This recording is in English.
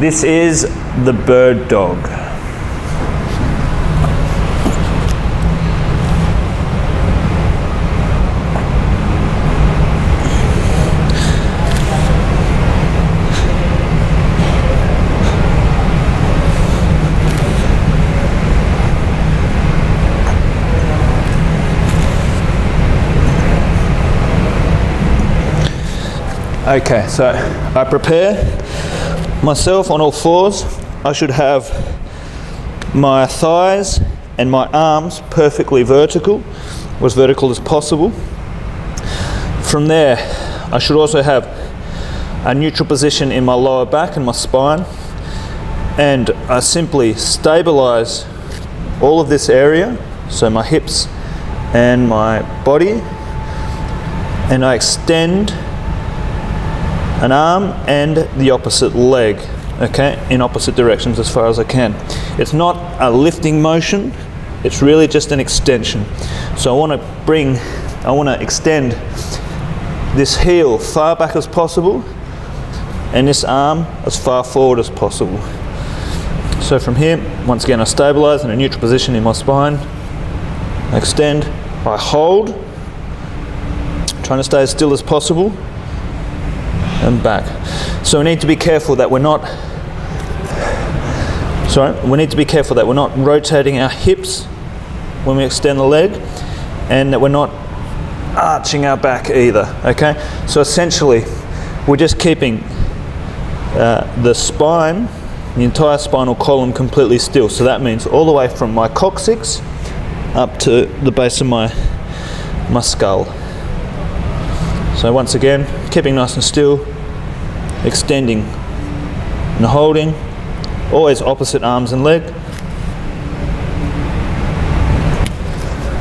This is the bird dog. Okay, so I prepare myself on all fours. I should have my thighs and my arms perfectly vertical, or as vertical as possible. From there, I should also have a neutral position in my lower back and my spine, and I simply stabilize all of this area, so my hips and my body, and I extend an arm and the opposite leg, okay, in opposite directions as far as I can. It's not a lifting motion, it's really just an extension. So I want to extend this heel far back as possible and this arm as far forward as possible. So from here, once again, I stabilize in a neutral position in my spine, I extend, I hold, trying to stay as still as possible, and back. So we need to be careful that we're not rotating our hips when we extend the leg, and that we're not arching our back either, okay? So essentially, we're just keeping the spine, the entire spinal column completely still. So that means all the way from my coccyx up to the base of my skull. So once again, keeping nice and still, extending and holding, always opposite arms and leg,